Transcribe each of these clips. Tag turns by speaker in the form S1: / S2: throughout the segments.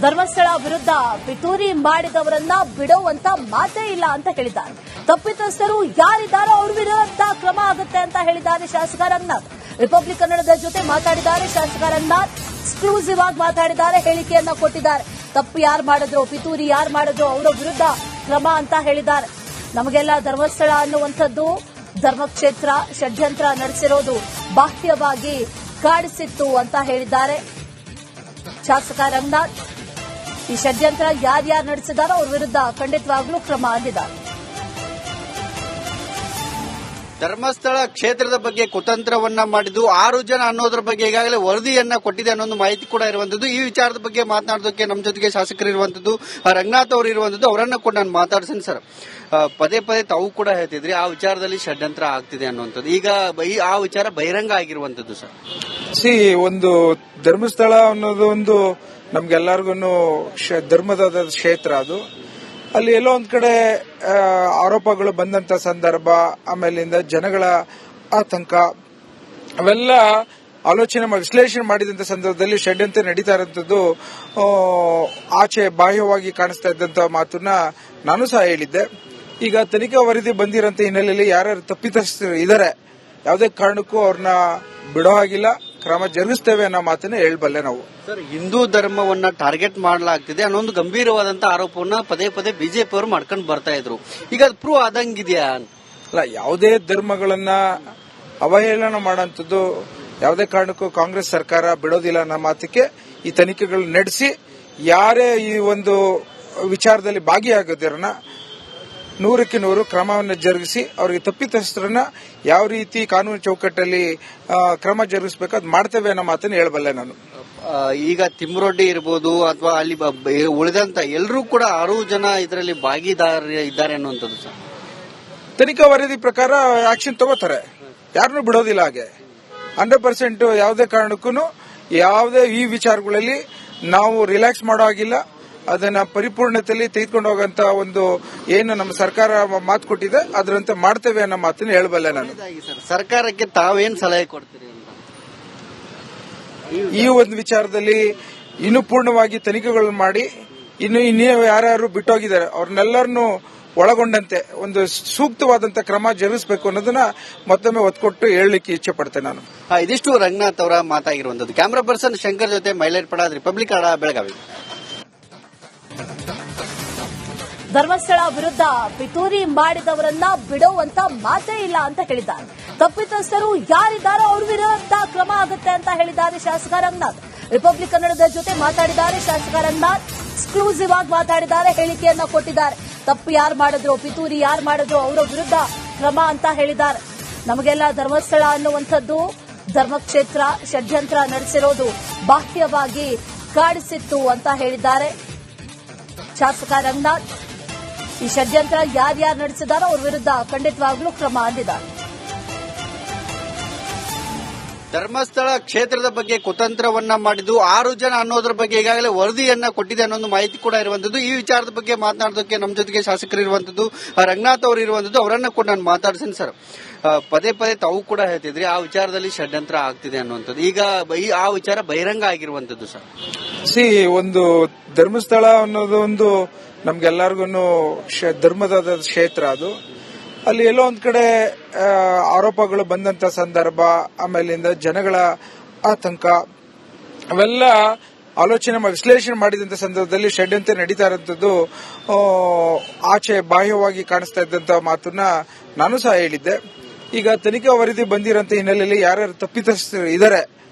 S1: ಧರ್ಮಸ್ಥಳ ವಿರುದ್ಧ ಪಿತೂರಿ ಮಾಡಿದವರನ್ನ ಬಿಡುವಂತ ಮಾತೇ ಇಲ್ಲ ಅಂತ ಹೇಳಿದ್ದಾರೆ. ತಪ್ಪಿತಸ್ಥರು ಯಾರಿದ್ದಾರೋ ಅವ್ರ ವಿರುದ್ಧ ಕ್ರಮ ಆಗುತ್ತೆ ಅಂತ ಹೇಳಿದ್ದಾರೆ ಶಾಸಕ ರಂಗನಾಥ್. ರಿಪಬ್ಲಿಕ್ ಕನ್ನಡದ ಜೊತೆ ಮಾತಾಡಿದ್ದಾರೆ ಶಾಸಕ ರಂಗನಾಥ್. ಎಕ್ಸ್ಕ್ಲೂಸಿವ್ ಆಗಿ ಮಾತಾಡಿದ್ದಾರೆ, ಹೇಳಿಕೆಯನ್ನ ಕೊಟ್ಟಿದ್ದಾರೆ. ತಪ್ಪು ಯಾರು ಮಾಡಿದ್ರು, ಪಿತೂರಿ ಯಾರು ಮಾಡಿದ್ರು ಅವರ ವಿರುದ್ಧ ಕ್ರಮ ಅಂತ ಹೇಳಿದ್ದಾರೆ. ನಮಗೆಲ್ಲ ಧರ್ಮಸ್ಥಳ ಅನ್ನುವಂಥದ್ದು ಧರ್ಮಕ್ಷೇತ್ರ, ಷಡ್ಯಂತ್ರ ನಡೆಸಿರೋದು ಬಾಹ್ಯವಾಗಿ ಕಾಡಿಸಿತ್ತು ಅಂತ ಹೇಳಿದ್ದಾರೆ ಶಾಸಕ ರಂಗನಾಥ್. ಈ ಷಡ್ಯಂತ್ರ ಯಾರ್ಯಾರು ನಡೆಸಿದಾರೋ ಅವ್ರ ವಿರುದ್ಧ ಖಂಡಿತವಾಗ್ಲೂ ಕ್ರಮ ಅಂದಿದ್ದಾರೆ.
S2: ಧರ್ಮಸ್ಥಳ ಕ್ಷೇತ್ರದ ಬಗ್ಗೆ ಕುತಂತ್ರವನ್ನ ಮಾಡಿದ್ದು 6 ಜನ ಅನ್ನೋದ್ರ ಬಗ್ಗೆ ಈಗಾಗಲೇ ವರದಿಯನ್ನ ಕೊಟ್ಟಿದೆ ಅನ್ನೋ ಮಾಹಿತಿ ಕೂಡ ಇರುವಂತದ್ದು. ಈ ವಿಚಾರದ ಬಗ್ಗೆ ಮಾತನಾಡೋದಕ್ಕೆ ನಮ್ಮ ಜೊತೆಗೆ ಶಾಸಕರು ಇರುವಂತದ್ದು, ರಂಗನಾಥ್ ಅವರು ಇರುವಂತದ್ದು. ಅವರನ್ನ ಕೂಡ ನಾನು ಮಾತಾಡ್ತೀನಿ ಸರ್. ಪದೇ ಪದೇ ತಾವು ಕೂಡ ಹೇಳ್ತಿದ್ರಿ ಆ ವಿಚಾರದಲ್ಲಿ ಷಡ್ಯಂತ್ರ ಆಗ್ತಿದೆ ಅನ್ನುವಂಥದ್ದು. ಈಗ ಆ ವಿಚಾರ ಬಹಿರಂಗ ಆಗಿರುವಂತದ್ದು ಸರ್.
S3: ಒಂದು ಧರ್ಮಸ್ಥಳ ಅನ್ನೋದು ಒಂದು ನಮ್ಗೆಲ್ಲರಿಗೂ ಧರ್ಮದ ಕ್ಷೇತ್ರ. ಅದು ಅಲ್ಲಿ ಎಲ್ಲೋ ಒಂದ್ ಕಡೆ ಆರೋಪಗಳು ಬಂದಂತ ಸಂದರ್ಭ, ಆಮೇಲಿಂದ ಜನಗಳ ಆತಂಕ, ಅವೆಲ್ಲ ಆಲೋಚನೆ ವಿಶ್ಲೇಷಣೆ ಮಾಡಿದಂತ ಸಂದರ್ಭದಲ್ಲಿ ಷಡ್ಯಂತ್ರ ನಡೀತಾ ಇರುವಂತದ್ದು ಆಚೆ ಬಾಹ್ಯವಾಗಿ ಕಾಣಿಸ್ತಾ ಇದ್ದಂತ ಮಾತನ್ನ ನಾನು ಸಹ ಹೇಳಿದ್ದೆ. ಈಗ ತನಿಖಾ ವರದಿ ಬಂದಿರೋಂತ ಹಿನ್ನೆಲೆಯಲ್ಲಿ ಯಾರ್ಯಾರು ತಪ್ಪಿತಸ್ಥರು ಇದ್ದಾರೆ, ಯಾವುದೇ ಕಾರಣಕ್ಕೂ ಅವ್ರನ್ನ ಬಿಡೋ ಹಾಗಿಲ್ಲ, ಕ್ರಮ ಜರುಗಿಸ್ತೇವೆ ಅನ್ನೋ ಮಾತನ್ನ ಹೇಳಬಲ್ಲೆ ನಾವು.
S2: ಸರ್, ಹಿಂದೂ ಧರ್ಮವನ್ನ ಟಾರ್ಗೆಟ್ ಮಾಡಲಾಗ್ತಿದೆ ಅನ್ನೋ ಒಂದು ಗಂಭೀರವಾದಂತಹ ಆರೋಪವನ್ನ ಪದೇ ಪದೇ ಬಿಜೆಪಿ ಅವರು ಮಾಡ್ಕೊಂಡು ಬರ್ತಾ ಇದ್ರು. ಈಗ ಅದು ಪ್ರೂವ್ ಆದಂಗಿದೆಯಾ?
S3: ಅಲ್ಲ, ಯಾವುದೇ ಧರ್ಮಗಳನ್ನ ಅವಹೇಳನ ಮಾಡೋಂಥದ್ದು ಯಾವುದೇ ಕಾರಣಕ್ಕೂ ಕಾಂಗ್ರೆಸ್ ಸರ್ಕಾರ ಬಿಡೋದಿಲ್ಲ ಅನ್ನೋ ಮಾತಿಗೆ ಈ ತನಿಖೆಗಳು ನಡೆಸಿ ಯಾರೇ ಈ ಒಂದು ವಿಚಾರದಲ್ಲಿ ಭಾಗಿಯಾಗೋದಿರನ್ನ 100% ಕ್ರಮವನ್ನು ಜರುಗಿಸಿ ಅವರಿಗೆ ತಪ್ಪಿತಸ್ಥರನ್ನ ಯಾವ ರೀತಿ ಕಾನೂನು ಚೌಕಟ್ಟಲ್ಲಿ ಕ್ರಮ ಜರುಗಿಸಬೇಕು ಅದು ಮಾಡ್ತೇವೆ ಅನ್ನೋ ಮಾತನ್ನು ಹೇಳಬಲ್ಲೆ ನಾನು.
S2: ಈಗ ತಿಮ್ಮರೊಡ್ಡಿ ಇರಬಹುದು ಅಥವಾ ಅಲ್ಲಿ ಉಳಿದಂತ ಎಲ್ಲರೂ ಕೂಡ 6 ಜನ ಇದರಲ್ಲಿ ಭಾಗಿದಾರ ಇದ್ದಾರೆ ಅನ್ನುವಂಥದ್ದು ಸರ್.
S3: ತನಿಖಾ ವರದಿ ಪ್ರಕಾರ ಆಕ್ಷನ್ ತಗೋತಾರೆ, ಯಾರನ್ನೂ ಬಿಡೋದಿಲ್ಲ. ಹಾಗೆ 100% ಯಾವುದೇ ಕಾರಣಕ್ಕೂ ಯಾವುದೇ ಈ ವಿಚಾರಗಳಲ್ಲಿ ನಾವು ರಿಲ್ಯಾಕ್ಸ್ ಮಾಡೋ ಹಾಗಿಲ್ಲ. ಅದನ್ನ ಪರಿಪೂರ್ಣತೆಯಲ್ಲಿ ತೆಗೆದುಕೊಂಡು ಹೋಗಂತ ಒಂದು ಏನು ನಮ್ಮ ಸರ್ಕಾರ ಮಾತು ಕೊಟ್ಟಿದೆ ಅದರಂತೆ ಮಾಡ್ತೇವೆ ಅನ್ನೋ ಮಾತನ್ನು ಹೇಳಬಲ್ಲೆ ನಾನು.
S2: ಸರ್ಕಾರಕ್ಕೆ ತಾವೇನ್ ಸಲಹೆ ಕೊಡ್ತೀರಿ?
S3: ಈ ಒಂದು ವಿಚಾರದಲ್ಲಿ ಇನ್ನೂ ಪೂರ್ಣವಾಗಿ ತನಿಖೆಗಳನ್ನು ಮಾಡಿ ಇನ್ನೂ ಯಾರ್ಯಾರು ಬಿಟ್ಟೋಗಿದ್ದಾರೆ ಅವ್ರನ್ನೆಲ್ಲರನ್ನೂ ಒಳಗೊಂಡಂತೆ ಒಂದು ಸೂಕ್ತವಾದಂತಹ ಕ್ರಮ ಜರುಗಿಸಬೇಕು ಅನ್ನೋದನ್ನ ಮತ್ತೊಮ್ಮೆ ಒತ್ತು ಕೊಟ್ಟು ಹೇಳಲಿಕ್ಕೆ ಇಚ್ಛೆ ಪಡ್ತೇನೆ ನಾನು.
S2: ಇದಿಷ್ಟು ರಂಗನಾಥ್ ಅವರ ಮಾತಾಗಿರುವಂತದ್ದು. ಕ್ಯಾಮರಾ ಪರ್ಸನ್ ಶಂಕರ್ ಜೊತೆ ಮೈಲೈಟ್ ಪಡಾದ್, ರಿಪಬ್ಲಿಕ್ ಕನ್ನಡ, ಬೆಳಗಾವಿ.
S1: ಧರ್ಮಸ್ಥಳ ವಿರುದ್ಧ ಪಿತೂರಿ ಮಾಡಿದವರನ್ನ ಬಿಡುವಂತ ಮಾತೇ ಇಲ್ಲ ಅಂತ ಹೇಳಿದ್ದಾರೆ. ತಪ್ಪಿತಸ್ಥರು ಯಾರಿದ್ದಾರೋ ಅವ್ರ ವಿರುದ್ಧ ಕ್ರಮ ಆಗುತ್ತೆ ಅಂತ ಹೇಳಿದ್ದಾರೆ ಶಾಸಕ ರಂಗನಾಥ್. ರಿಪಬ್ಲಿಕ್ ಕನ್ನಡದ ಜೊತೆ ಮಾತಾಡಿದ್ದಾರೆ ಶಾಸಕ ರಂಗನಾಥ್. ಎಕ್ಸ್ಕ್ಲೂಸಿವ್ ಆಗಿ ಮಾತಾಡಿದ್ದಾರೆ, ಹೇಳಿಕೆಯನ್ನ ಕೊಟ್ಟಿದ್ದಾರೆ. ತಪ್ಪು ಯಾರು ಮಾಡಿದ್ರು, ಪಿತೂರಿ ಯಾರು ಮಾಡಿದ್ರು ಅವರ ವಿರುದ್ಧ ಕ್ರಮ ಅಂತ ಹೇಳಿದ್ದಾರೆ. ನಮಗೆಲ್ಲ ಧರ್ಮಸ್ಥಳ ಅನ್ನುವಂಥದ್ದು ಧರ್ಮಕ್ಷೇತ್ರ, ಷಡ್ಯಂತ್ರ ನಡೆಸಿರೋದು ಬಾಹ್ಯವಾಗಿ ಕಾಡಿಸಿತ್ತು ಅಂತ ಹೇಳಿದ್ದಾರೆ ಶಾಸಕ ರಂಗನಾಥ್. ಈ ಷಡ್ಯಂತ್ರ ಯಾರ್ಯಾರು ನಡೆಸಿದಾರೋ ಅವ್ರ ವಿರುದ್ಧ ಖಂಡಿತವಾಗ್ಲೂ ಕ್ರಮ ಅಂದಿದ್ದಾರೆ.
S2: ಧರ್ಮಸ್ಥಳ ಕ್ಷೇತ್ರದ ಬಗ್ಗೆ ಕುತಂತ್ರವನ್ನ ಮಾಡಿದ್ದು 6 ಜನ ಅನ್ನೋದ್ರ ಬಗ್ಗೆ ಈಗಾಗಲೇ ವರದಿಯನ್ನ ಕೊಟ್ಟಿದೆ ಅನ್ನೋ ಮಾಹಿತಿ ಕೂಡ ಇರುವಂತದ್ದು. ಈ ವಿಚಾರದ ಬಗ್ಗೆ ಮಾತನಾಡೋದಕ್ಕೆ ನಮ್ಮ ಜೊತೆಗೆ ಶಾಸಕರು ಇರುವಂತದ್ದು, ರಂಗನಾಥ್ ಅವರು ಇರುವಂತದ್ದು. ಅವರನ್ನ ಕೂಡ ನಾನು ಮಾತಾಡ್ತೀನಿ ಸರ್. ಪದೇ ಪದೇ ತಾವು ಕೂಡ ಹೇಳ್ತಿದ್ರಿ ಆ ವಿಚಾರದಲ್ಲಿ ಷಡ್ಯಂತ್ರ ಆಗ್ತಿದೆ ಅನ್ನುವಂಥದ್ದು. ಈಗ ಆ ವಿಚಾರ ಬಹಿರಂಗ ಆಗಿರುವಂತದ್ದು ಸರ್.
S3: ಒಂದು ಧರ್ಮಸ್ಥಳ ಅನ್ನೋದು ಒಂದು ನಮ್ಗೆಲ್ಲರಿಗೂ ಧರ್ಮದ ಕ್ಷೇತ್ರ. ಅದು ಅಲ್ಲಿ ಎಲ್ಲೋ ಒಂದ್ ಕಡೆ ಆರೋಪಗಳು ಬಂದಂತ ಸಂದರ್ಭ, ಆಮೇಲಿಂದ ಜನಗಳ ಆತಂಕ, ಅವೆಲ್ಲ ಆಲೋಚನೆ ವಿಶ್ಲೇಷಣೆ ಮಾಡಿದಂತ ಸಂದರ್ಭದಲ್ಲಿ ಷಡ್ಯಂತ್ರ ನಡೀತಾ ಇರುವಂತದ್ದು ಆಚೆ ಬಾಹ್ಯವಾಗಿ ಕಾಣಿಸ್ತಾ ಇದ್ದಂತ ಮಾತನ್ನ ನಾನು ಸಹ ಹೇಳಿದ್ದೆ. ಈಗ ತನಿಖಾ ವರದಿ ಬಂದಿರೋಂತ ಹಿನ್ನೆಲೆಯಲ್ಲಿ ಯಾರ್ಯಾರು ತಪ್ಪಿತಸ್ಥರು ಇದ್ದಾರೆ,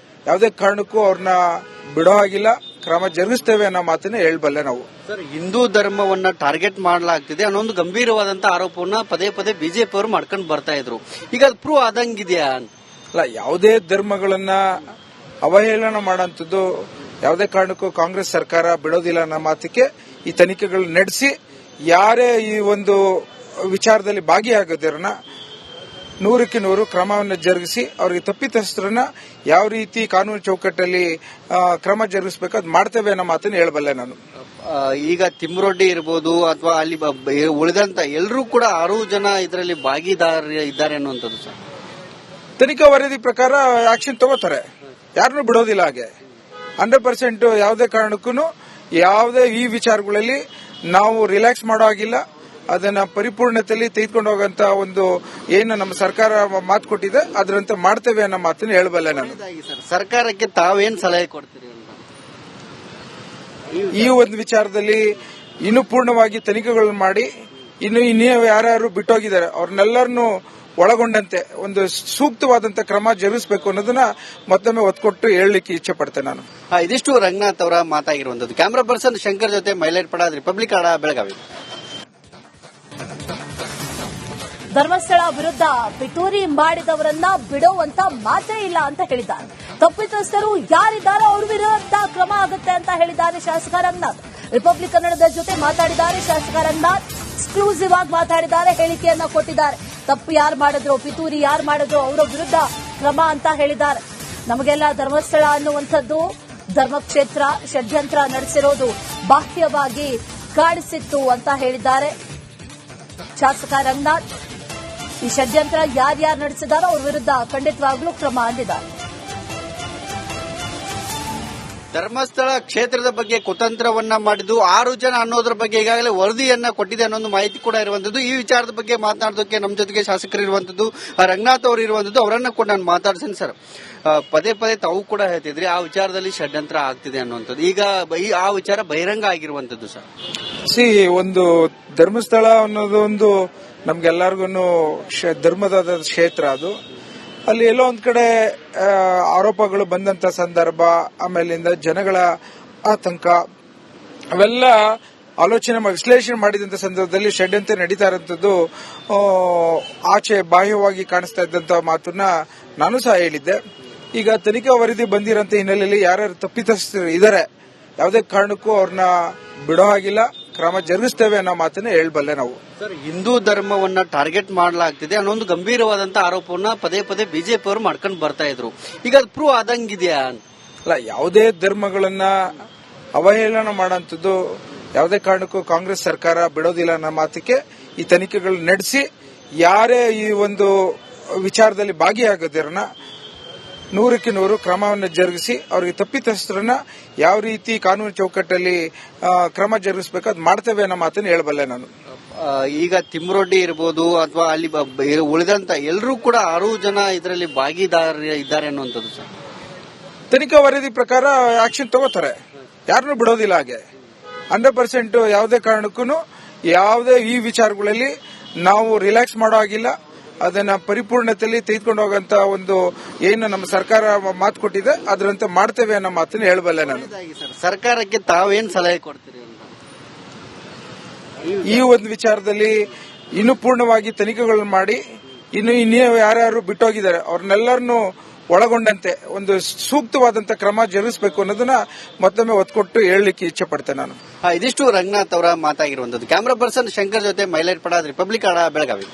S3: ಯಾವುದೇ ಕಾರಣಕ್ಕೂ ಅವ್ರನ್ನ ಬಿಡೋ ಹಾಗಿಲ್ಲ, ಕ್ರಮ ಜರುಗಿಸ್ತೇವೆ ಅನ್ನೋ ಮಾತನ್ನ ಹೇಳಬಲ್ಲೆ ನಾವು.
S2: ಸರ್, ಹಿಂದೂ ಧರ್ಮವನ್ನ ಟಾರ್ಗೆಟ್ ಮಾಡಲಾಗ್ತಿದೆ ಅನ್ನೋ ಒಂದು ಗಂಭೀರವಾದಂತಹ ಆರೋಪವನ್ನ ಪದೇ ಪದೇ ಬಿಜೆಪಿ ಅವರು ಮಾಡ್ಕೊಂಡು ಬರ್ತಾ ಇದ್ರು. ಈಗ ಅದು ಪ್ರೂವ್ ಆದಂಗಿದೆಯಾ?
S3: ಅಲ್ಲ, ಯಾವುದೇ ಧರ್ಮಗಳನ್ನ ಅವಹೇಳನ ಮಾಡೋಂಥದ್ದು ಯಾವುದೇ ಕಾರಣಕ್ಕೂ ಕಾಂಗ್ರೆಸ್ ಸರ್ಕಾರ ಬಿಡೋದಿಲ್ಲ ಅನ್ನೋ ಮಾತಿಗೆ ಈ ತನಿಖೆಗಳು ನಡೆಸಿ ಯಾರೇ ಈ ಒಂದು ವಿಚಾರದಲ್ಲಿ ಭಾಗಿಯಾಗೋದಿರನ್ನ 100% ಕ್ರಮವನ್ನು ಜರುಗಿಸಿ ಅವರಿಗೆ ತಪ್ಪಿತಸ್ಥರನ್ನ ಯಾವ ರೀತಿ ಕಾನೂನು ಚೌಕಟ್ಟಲ್ಲಿ ಕ್ರಮ ಜರುಗಿಸಬೇಕು ಅದು ಮಾಡ್ತೇವೆ ಅನ್ನೋ ಮಾತನ್ನು ಹೇಳಬಲ್ಲೆ ನಾನು.
S2: ಈಗ ತಿಮ್ಮರೊಡ್ಡಿ ಇರಬಹುದು ಅಥವಾ ಅಲ್ಲಿ ಉಳಿದಂತ ಎಲ್ಲರೂ ಕೂಡ 6 ಜನ ಇದರಲ್ಲಿ ಭಾಗಿದಾರ ಇದ್ದಾರೆ ಅನ್ನುವಂಥದ್ದು ಸರ್.
S3: ತನಿಖಾ ವರದಿ ಪ್ರಕಾರ ಆಕ್ಷನ್ ತಗೋತಾರೆ, ಯಾರನ್ನೂ ಬಿಡೋದಿಲ್ಲ. ಹಾಗೆ 100% ಯಾವುದೇ ಕಾರಣಕ್ಕೂ ಯಾವುದೇ ಈ ವಿಚಾರಗಳಲ್ಲಿ ನಾವು ರಿಲ್ಯಾಕ್ಸ್ ಮಾಡೋ ಹಾಗಿಲ್ಲ. ಅದನ್ನ ಪರಿಪೂರ್ಣತೆಯಲ್ಲಿ ತೆಗೆದುಕೊಂಡು ಹೋಗಂತ ಒಂದು ಏನು ನಮ್ಮ ಸರ್ಕಾರ ಮಾತು ಕೊಟ್ಟಿದೆ ಅದರಂತೆ ಮಾಡ್ತೇವೆ ಅನ್ನೋ ಮಾತನ್ನು ಹೇಳಬಲ್ಲೆ ನಾನು.
S2: ಸರ್ಕಾರಕ್ಕೆ ತಾವೇನ್ ಸಲಹೆ ಕೊಡ್ತೀರಿ ಅಂತ
S3: ಈ ಒಂದು ವಿಚಾರದಲ್ಲಿ ಇನ್ನೂ ಪೂರ್ಣವಾಗಿ ತನಿಖೆಗಳನ್ನು ಮಾಡಿ ಇನ್ನೂ ಯಾರ್ಯಾರು ಬಿಟ್ಟೋಗಿದ್ದಾರೆ ಅವ್ರನ್ನೆಲ್ಲರನ್ನು ಒಳಗೊಂಡಂತೆ ಒಂದು ಸೂಕ್ತವಾದಂತ ಕ್ರಮ ಜರುಗಿಸಬೇಕು ಅನ್ನೋದನ್ನ ಮತ್ತೊಮ್ಮೆ ಒತ್ತು ಕೊಟ್ಟು ಹೇಳಲಿಕ್ಕೆ ಇಚ್ಛೆ ಪಡ್ತೇನೆ ನಾನು.
S2: ಇದಿಷ್ಟು ರಂಗನಾಥ್ ಅವರ ಮಾತಾಗಿರುವಂತದ್ದು. ಕ್ಯಾಮರಾ ಪರ್ಸನ್ ಶಂಕರ್ ಜೊತೆ ಮೈಲೈಟ್ ಪಡಾದ್, ರಿಪಬ್ಲಿಕ್ ಕನ್ನಡ, ಬೆಳಗಾವಿ.
S1: ಧರ್ಮಸ್ಥಳ ವಿರುದ್ಧ ಪಿತೂರಿ ಮಾಡಿದವರನ್ನ ಬಿಡುವಂತ ಮಾತೇ ಇಲ್ಲ ಅಂತ ಹೇಳಿದ್ದಾರೆ. ತಪ್ಪಿತಸ್ಥರು ಯಾರಿದ್ದಾರೋ ಅವ್ರ ವಿರುದ್ಧ ಕ್ರಮ ಆಗುತ್ತೆ ಅಂತ ಹೇಳಿದ್ದಾರೆ ಶಾಸಕ ರಂಗನಾಥ್. ರಿಪಬ್ಲಿಕ್ ಕನ್ನಡದ ಜೊತೆ ಮಾತಾಡಿದ್ದಾರೆ ಶಾಸಕ ರಂಗನಾಥ್. ಎಕ್ಸ್ಕ್ಲೂಸಿವ್ ಆಗಿ ಮಾತಾಡಿದ್ದಾರೆ, ಹೇಳಿಕೆಯನ್ನ ಕೊಟ್ಟಿದ್ದಾರೆ. ತಪ್ಪು ಯಾರು ಮಾಡಿದ್ರು, ಪಿತೂರಿ ಯಾರು ಮಾಡಿದ್ರು ಅವರ ವಿರುದ್ಧ ಕ್ರಮ ಅಂತ ಹೇಳಿದ್ದಾರೆ. ನಮಗೆಲ್ಲ ಧರ್ಮಸ್ಥಳ ಅನ್ನುವಂಥದ್ದು ಧರ್ಮಕ್ಷೇತ್ರ, ಷಡ್ಯಂತ್ರ ನಡೆಸಿರೋದು ಬಾಹ್ಯವಾಗಿ ಕಾಣಿಸಿತ್ತು ಅಂತ ಹೇಳಿದ್ದಾರೆ ಶಾಸಕ ರಂಗನಾಥ್. ಈ ಷಡ್ಯಂತ್ರ ಯಾರ್ಯಾರು ನಡೆಸಿದಾರೋ ಅವ್ರ ವಿರುದ್ಧ ಖಂಡಿತವಾಗ್ಲೂ ಕ್ರಮ ಅಂದಿದ್ದಾರೆ.
S2: ಧರ್ಮಸ್ಥಳ ಕ್ಷೇತ್ರದ ಬಗ್ಗೆ ಕುತಂತ್ರವನ್ನ ಮಾಡಿದ್ದು 6 ಜನ ಅನ್ನೋದ್ರ ಬಗ್ಗೆ ಈಗಾಗಲೇ ವರದಿಯನ್ನ ಕೊಟ್ಟಿದೆ ಅನ್ನೋ ಮಾಹಿತಿ ಕೂಡ ಇರುವಂತದ್ದು. ಈ ವಿಚಾರದ ಬಗ್ಗೆ ಮಾತನಾಡೋದಕ್ಕೆ ನಮ್ಮ ಜೊತೆಗೆ ಶಾಸಕರು ಇರುವಂತದ್ದು, ರಂಗನಾಥ್ ಅವರು ಇರುವಂತದ್ದು. ಅವರನ್ನ ಕೂಡ ನಾನು ಮಾತಾಡ್ತೀನಿ. ಸರ್, ಪದೇ ಪದೇ ತಾವು ಕೂಡ ಹೇಳ್ತಿದ್ರಿ ಆ ವಿಚಾರದಲ್ಲಿ ಷಡ್ಯಂತ್ರ ಆಗ್ತಿದೆ ಅನ್ನುವಂಥದ್ದು. ಈಗ ಆ ವಿಚಾರ ಬಹಿರಂಗ ಆಗಿರುವಂತದ್ದು. ಸರ್,
S3: ಒಂದು ಧರ್ಮಸ್ಥಳ ಅನ್ನೋದು ಒಂದು ನಮ್ಗೆಲ್ಲರಿಗೂ ಧರ್ಮದ ಕ್ಷೇತ್ರ. ಅದು ಅಲ್ಲಿ ಎಲ್ಲೋ ಒಂದ್ ಕಡೆ ಆರೋಪಗಳು ಬಂದಂತ ಸಂದರ್ಭ, ಆಮೇಲಿಂದ ಜನಗಳ ಆತಂಕ, ಅವೆಲ್ಲ ಆಲೋಚನೆ ವಿಶ್ಲೇಷಣೆ ಮಾಡಿದಂತ ಸಂದರ್ಭದಲ್ಲಿ ಷಡ್ಯಂತ್ರ ನಡೀತಾ ಇರುವಂತದ್ದು ಆಚೆ ಬಾಹ್ಯವಾಗಿ ಕಾಣಿಸ್ತಾ ಇದ್ದಂತ ಮಾತನ್ನ ನಾನು ಸಹ ಹೇಳಿದ್ದೆ. ಈಗ ತನಿಖಾ ವರದಿ ಬಂದಿರೋಂತ ಹಿನ್ನೆಲೆಯಲ್ಲಿ ಯಾರ್ಯಾರು ತಪ್ಪಿತಸ್ಥರು ಇದ್ದಾರೆ, ಯಾವುದೇ ಕಾರಣಕ್ಕೂ ಅವ್ರನ್ನ ಬಿಡೋ ಹಾಗಿಲ್ಲ, ಕ್ರಮ ಜರುಗಿಸ್ತೇವೆ ಅನ್ನೋ ಮಾತನ್ನ ಹೇಳಬಲ್ಲೆ ನಾವು.
S2: ಸರ್, ಹಿಂದೂ ಧರ್ಮವನ್ನ ಟಾರ್ಗೆಟ್ ಮಾಡಲಾಗ್ತಿದೆ ಅನ್ನೋ ಒಂದು ಗಂಭೀರವಾದಂತಹ ಆರೋಪವನ್ನ ಪದೇ ಪದೇ ಬಿಜೆಪಿ ಅವರು ಮಾಡ್ಕೊಂಡು ಬರ್ತಾ ಇದ್ರು. ಈಗ ಅದು ಪ್ರೂವ್ ಆದಂಗಿದೆಯಾ?
S3: ಅಲ್ಲ, ಯಾವುದೇ ಧರ್ಮಗಳನ್ನ ಅವಹೇಳನ ಮಾಡೋಂಥದ್ದು ಯಾವುದೇ ಕಾರಣಕ್ಕೂ ಕಾಂಗ್ರೆಸ್ ಸರ್ಕಾರ ಬಿಡೋದಿಲ್ಲ ಅನ್ನೋ ಮಾತಿಗೆ ಈ ತನಿಖೆಗಳು ನಡೆಸಿ ಯಾರೇ ಈ ಒಂದು ವಿಚಾರದಲ್ಲಿ ಭಾಗಿಯಾಗೋದಿರನ್ನ 100ಕ್ಕೆ 100 ಕ್ರಮವನ್ನು ಜರುಗಿಸಿ ಅವರಿಗೆ ತಪ್ಪಿತಸ್ಥರನ್ನ ಯಾವ ರೀತಿ ಕಾನೂನು ಚೌಕಟ್ಟಲ್ಲಿ ಕ್ರಮ ಜರುಗಿಸಬೇಕು ಅದು ಮಾಡ್ತೇವೆ ಅನ್ನೋ ಮಾತನ್ನು ಹೇಳಬಲ್ಲೆ ನಾನು.
S2: ಈಗ ತಿಮ್ಮರೊಡ್ಡಿ ಇರಬಹುದು ಅಥವಾ ಅಲ್ಲಿ ಉಳಿದಂತ ಎಲ್ಲರೂ ಕೂಡ 6 ಜನ ಇದರಲ್ಲಿ ಭಾಗಿದಾರ ಇದ್ದಾರೆ ಅನ್ನುವಂಥದ್ದು. ಸರ್,
S3: ತನಿಖಾ ವರದಿ ಪ್ರಕಾರ ಆಕ್ಷನ್ ತಗೋತಾರೆ, ಯಾರನ್ನೂ ಬಿಡೋದಿಲ್ಲ. ಹಾಗೆ 100% ಯಾವುದೇ ಕಾರಣಕ್ಕೂ ಯಾವುದೇ ಈ ವಿಚಾರಗಳಲ್ಲಿ ನಾವು ರಿಲ್ಯಾಕ್ಸ್ ಮಾಡೋ ಹಾಗಿಲ್ಲ. ಅದನ್ನ ಪರಿಪೂರ್ಣತೆಯಲ್ಲಿ ತೆಗೆದುಕೊಂಡು ಹೋಗಂತ ಒಂದು ಏನು ನಮ್ಮ ಸರ್ಕಾರ ಮಾತು ಕೊಟ್ಟಿದೆ ಅದರಂತೆ ಮಾಡ್ತೇವೆ ಅನ್ನೋ ಮಾತನ್ನು ಹೇಳಬಲ್ಲೆ ನಾನು.
S2: ಸರ್ಕಾರಕ್ಕೆ ತಾವೇನ್ ಸಲಹೆ ಕೊಡ್ತೀರಿ ಅಂತ
S3: ಈ ಒಂದು ವಿಚಾರದಲ್ಲಿ ಇನ್ನೂ ಪೂರ್ಣವಾಗಿ ತನಿಖೆಗಳನ್ನು ಮಾಡಿ ಇನ್ನೂ ಯಾರ್ಯಾರು ಬಿಟ್ಟೋಗಿದ್ದಾರೆ ಅವ್ರನ್ನೆಲ್ಲರನ್ನು ಒಳಗೊಂಡಂತೆ ಒಂದು ಸೂಕ್ತವಾದಂತ ಕ್ರಮ ಜರುಗಿಸಬೇಕು ಅನ್ನೋದನ್ನ ಮತ್ತೊಮ್ಮೆ ಒತ್ತು ಕೊಟ್ಟು ಹೇಳಲಿಕ್ಕೆ ಇಚ್ಛೆ ಪಡ್ತೇನೆ ನಾನು.
S2: ಇದಿಷ್ಟು ರಂಗನಾಥ್ ಅವರ ಮಾತಾಗಿರುವಂತದ್ದು. ಕ್ಯಾಮರಾ ಪರ್ಸನ್ ಶಂಕರ್ ಜೊತೆ ಮೈಲೈಟ್ ಪಡಾದ್, ರಿಪಬ್ಲಿಕ್ ಕನ್ನಡ, ಬೆಳಗಾವಿ.